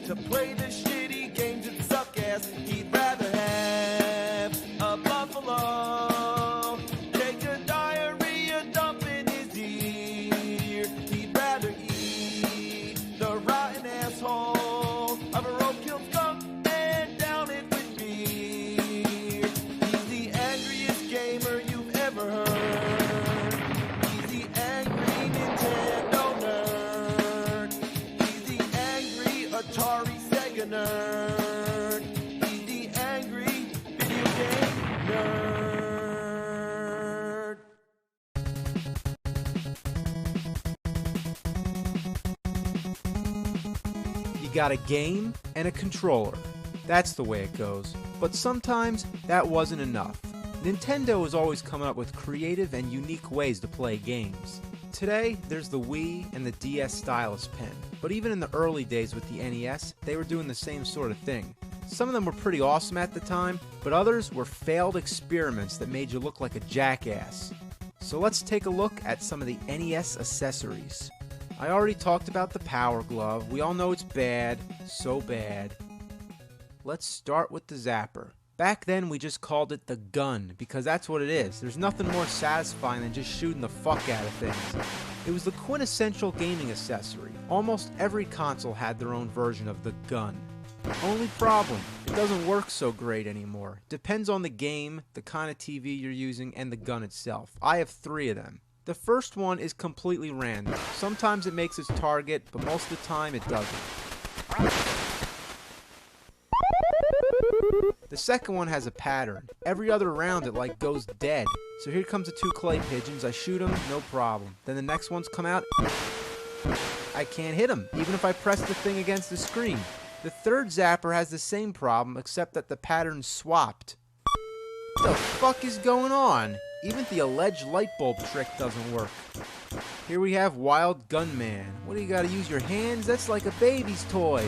to play the shitty games that suck ass. He'd rather have a buffalo take a diarrhea dump in his ear. He'd rather eat the rotten asshole of a roadkill skunk and down it with beer. He's the angriest gamer you've ever heard. He's the angry Nintendo nerd. He's the angry Atari Sega nerd. He's the angry video game nerd. You got a game and a controller. That's the way it goes. But sometimes that wasn't enough. Nintendo is always coming up with creative and unique ways to play games. Today, there's the Wii and the DS stylus pen. But even in the early days with the NES, they were doing the same sort of thing. Some of them were pretty awesome at the time, but others were failed experiments that made you look like a jackass. So let's take a look at some of the NES accessories. I already talked about the Power Glove. We all know it's bad, so bad. Let's start with the Zapper. Back then we just called it the gun, because that's what it is. There's nothing more satisfying than just shooting the fuck out of things. It was the quintessential gaming accessory. Almost every console had their own version of the gun. Only problem, it doesn't work so great anymore. Depends on the game, the kind of TV you're using, and the gun itself. I have 3 of them. The first one is completely random. Sometimes it makes its target, but most of the time it doesn't. The second one has a pattern. Every other round it like goes dead. So here comes the 2 clay pigeons. I shoot them, no problem. Then the next ones come out. I can't hit them, even if I press the thing against the screen. The third Zapper has the same problem, except that the pattern's swapped. What the fuck is going on? Even the alleged light bulb trick doesn't work. Here we have Wild Gunman. What do you gotta use your hands? That's like a baby's toy.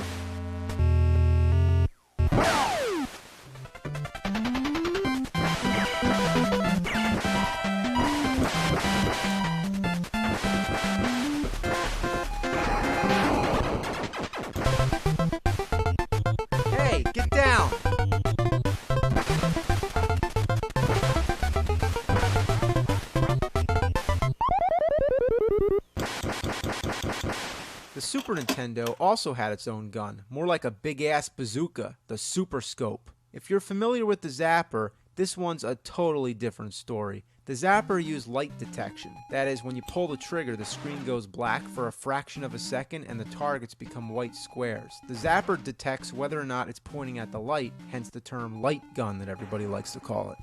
Hey, get down! The Super Nintendo also had its own gun, more like a big-ass bazooka, the Super Scope. If you're familiar with the Zapper, this one's a totally different story. The Zapper used light detection. That is, when you pull the trigger, the screen goes black for a fraction of a second and the targets become white squares. The Zapper detects whether or not it's pointing at the light, hence the term light gun that everybody likes to call it.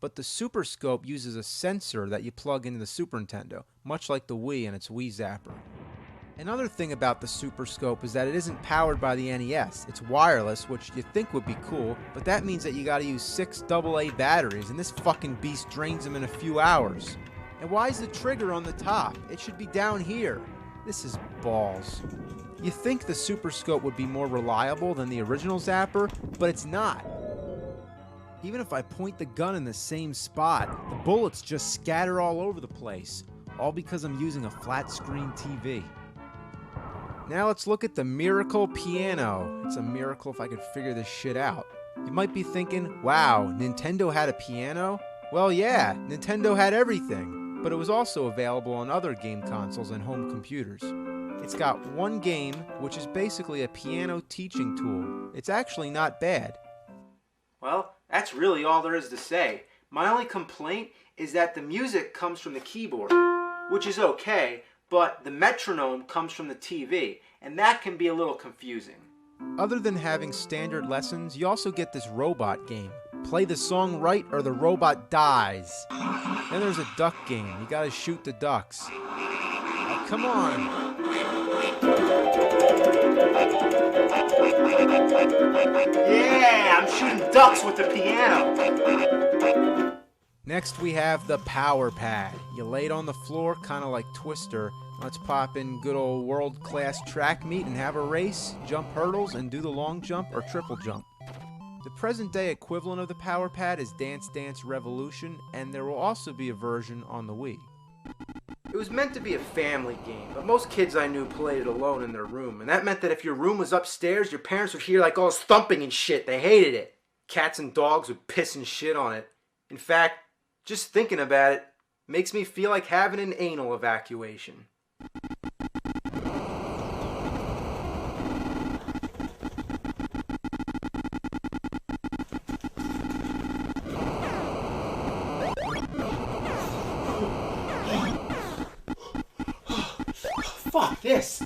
But the Super Scope uses a sensor that you plug into the Super Nintendo, much like the Wii and its Wii Zapper. Another thing about the Super Scope is that it isn't powered by the NES. It's wireless, which you think would be cool, but that means that you gotta use 6 AA batteries, and this fucking beast drains them in a few hours. And why is the trigger on the top? It should be down here. This is balls. You think the Super Scope would be more reliable than the original Zapper, but it's not. Even if I point the gun in the same spot, the bullets just scatter all over the place, all because I'm using a flat screen TV. Now let's look at the Miracle Piano. It's a miracle if I could figure this shit out. You might be thinking, wow, Nintendo had a piano? Well, yeah, Nintendo had everything, but it was also available on other game consoles and home computers. It's got one game, which is basically a piano teaching tool. It's actually not bad. Well, that's really all there is to say. My only complaint is that the music comes from the keyboard, which is okay, but the metronome comes from the TV, and that can be a little confusing. Other than having standard lessons, you also get this robot game. Play the song right or the robot dies. Then there's a duck game. You gotta shoot the ducks. Oh, come on. Yeah, I'm shooting ducks with the piano. Next we have the Power Pad. You lay it on the floor, kind of like Twister. Let's pop in good old world-class track meet and have a race, jump hurdles, and do the long jump or triple jump. The present-day equivalent of the Power Pad is Dance Dance Revolution, and there will also be a version on the Wii. It was meant to be a family game, but most kids I knew played it alone in their room, and that meant that if your room was upstairs, your parents would hear like all this thumping and shit. They hated it. Cats and dogs would piss and shit on it. In fact, just thinking about it makes me feel like having an anal evacuation. Fuck this!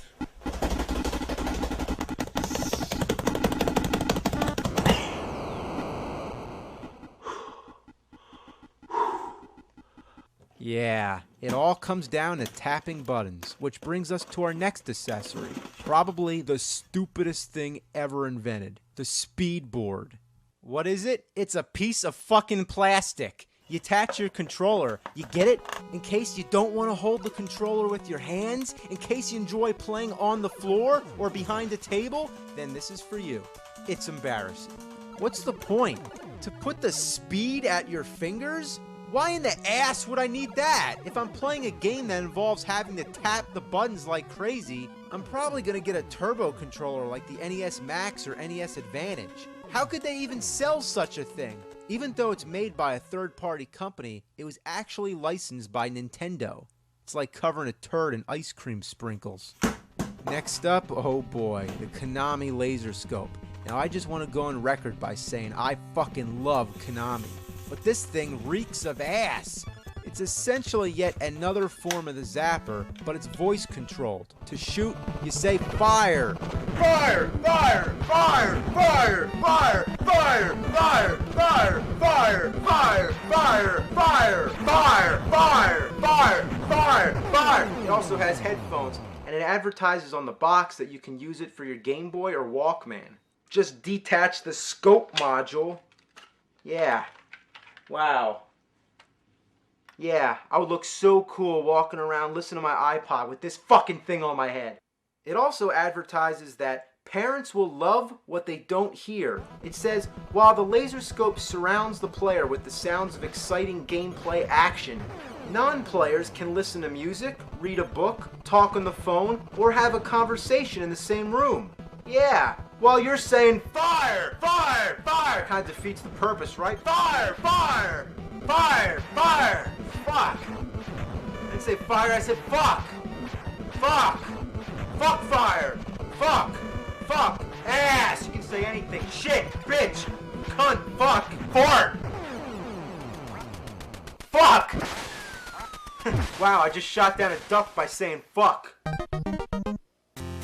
Yeah, it all comes down to tapping buttons, which brings us to our next accessory. Probably the stupidest thing ever invented. The speed board. What is it? It's a piece of fucking plastic. You attach your controller. You get it? In case you don't want to hold the controller with your hands, in case you enjoy playing on the floor or behind a table, then this is for you. It's embarrassing. What's the point? To put the speed at your fingers? Why in the ass would I need that? If I'm playing a game that involves having to tap the buttons like crazy, I'm probably gonna get a turbo controller like the NES Max or NES Advantage. How could they even sell such a thing? Even though it's made by a third-party company, it was actually licensed by Nintendo. It's like covering a turd in ice cream sprinkles. Next up, oh boy, the Konami Laser Scope. Now I just want to go on record by saying I fucking love Konami. But this thing reeks of ass. It's essentially yet another form of the zapper, but it's voice controlled. To shoot, you say fire. Fire! Fire! Fire! Fire! Fire! Fire! Fire! Fire! Fire! Fire! Fire! Fire! Fire! Fire! Fire! Fire! Fire! It also has headphones, and it advertises on the box that you can use it for your Game Boy or Walkman. Just detach the scope module. Yeah. Wow. Yeah, I would look so cool walking around listening to my iPod with this fucking thing on my head. It also advertises that parents will love what they don't hear. It says, while the laser scope surrounds the player with the sounds of exciting gameplay action, non-players can listen to music, read a book, talk on the phone, or have a conversation in the same room. Yeah, while you're saying, fire, fire, fire, kind of defeats the purpose, right? Fire, fire, fire, fire, fuck. I didn't say fire, I said fuck. Fuck. Fuck fire. Fuck. Fuck. Ass. You can say anything. Shit. Bitch. Cunt. Fuck. Fart. Fuck. Wow, I just shot down a duck by saying fuck.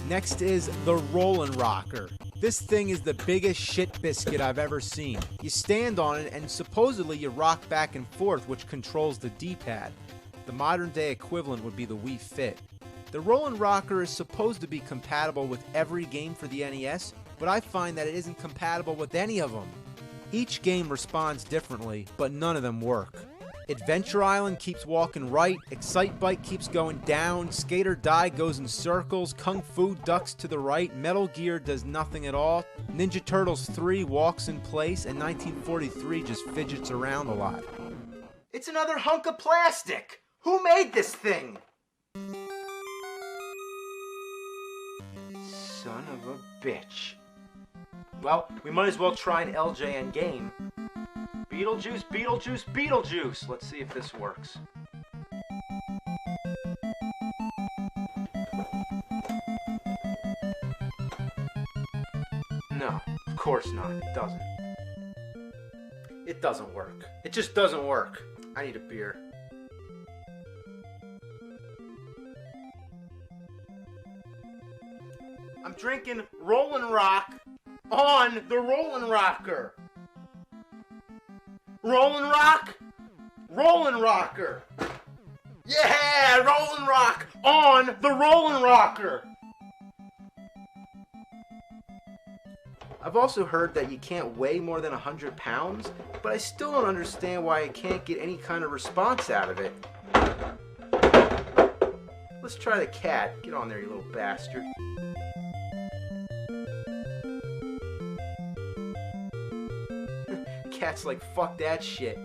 Next is the Rollin' Rocker. This thing is the biggest shit biscuit I've ever seen. You stand on it and supposedly you rock back and forth, which controls the D-pad. The modern day equivalent would be the Wii Fit. The Rollin' Rocker is supposed to be compatible with every game for the NES, but I find that it isn't compatible with any of them. Each game responds differently, but none of them work. Adventure Island keeps walking right, Excite Bike keeps going down, Skate or Die goes in circles, Kung Fu ducks to the right, Metal Gear does nothing at all, Ninja Turtles 3 walks in place, and 1943 just fidgets around a lot. It's another hunk of plastic! Who made this thing? Son of a bitch. Well, we might as well try an LJN game. Beetlejuice, Beetlejuice, Beetlejuice! Let's see if this works. No, of course not. It doesn't. It doesn't work. It just doesn't work. I need a beer. I'm drinking Rollin' Rock on the Rollin' Rocker. Rollin' Rock, Rollin' Rocker. Yeah, Rollin' Rock on the Rollin' Rocker. I've also heard that you can't weigh more than 100 pounds, but I still don't understand why I can't get any kind of response out of it. Let's try the cat. Get on there, you little bastard. Cat's like, fuck that shit.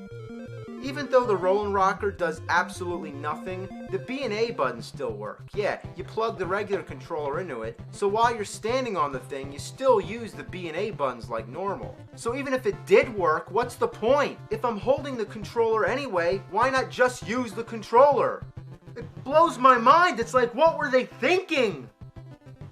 Even though the Rollin' Rocker does absolutely nothing, the B and A buttons still work. Yeah, you plug the regular controller into it, so while you're standing on the thing, you still use the B and A buttons like normal. So even if it did work, what's the point? If I'm holding the controller anyway, why not just use the controller? It blows my mind. It's like, what were they thinking?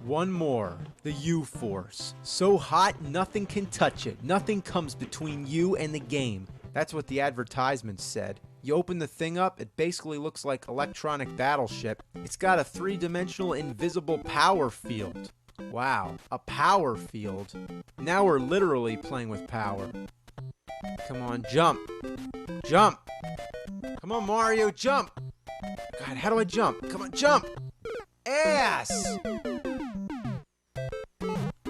One more. The U-Force. So hot, nothing can touch it. Nothing comes between you and the game. That's what the advertisement said. You open the thing up, it basically looks like Electronic Battleship. It's got a three-dimensional invisible power field. Wow, a power field. Now we're literally playing with power. Come on, jump. Jump. Come on, Mario, jump. God, how do I jump? Come on, jump. Ass.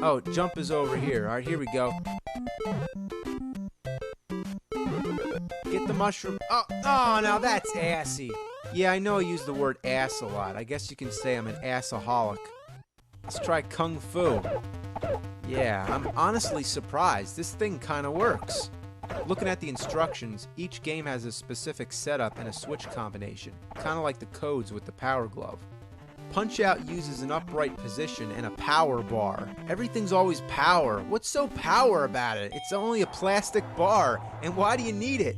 Oh, jump is over here. All right, here we go. Get the mushroom. Oh, now that's assy. Yeah, I know I use the word ass a lot. I guess you can say I'm an assaholic. Let's try Kung Fu. Yeah, I'm honestly surprised. This thing kind of works. Looking at the instructions, each game has a specific setup and a switch combination, kind of like the codes with the Power Glove. Punch-Out uses an upright position and a power bar. Everything's always power. What's so power about it? It's only a plastic bar, and why do you need it?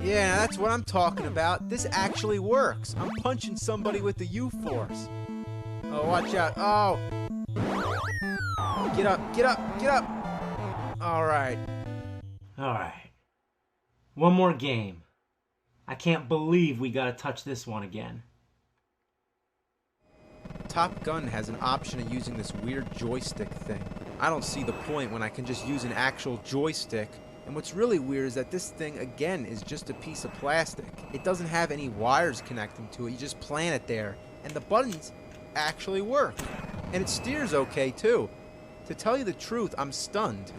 Yeah, that's what I'm talking about. This actually works. I'm punching somebody with the U-Force. Oh, watch out. Oh! Get up, get up, get up! Alright. Alright. One more game. I can't believe we gotta touch this one again. Top Gun has an option of using this weird joystick thing. I don't see the point when I can just use an actual joystick. And what's really weird is that this thing, again, is just a piece of plastic. It doesn't have any wires connecting to it. You just plant it there. And the buttons actually work. And it steers okay, too. To tell you the truth, I'm stunned.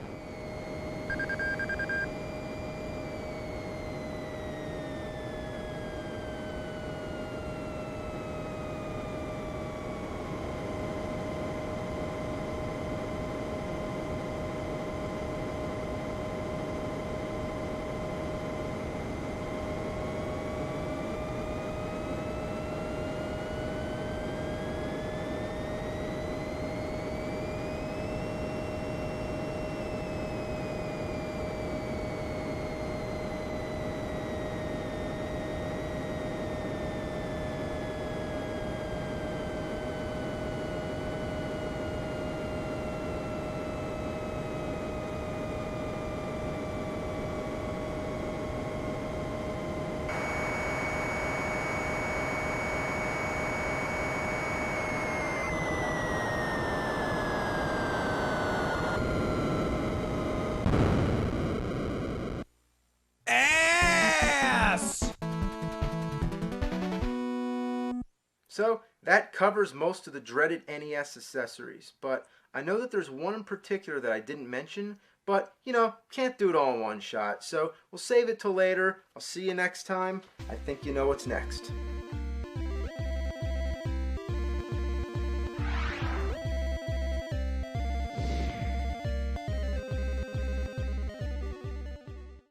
So that covers most of the dreaded NES accessories, but I know that there's one in particular that I didn't mention, but, you know, can't do it all in one shot, so we'll save it till later. I'll see you next time. I think you know what's next.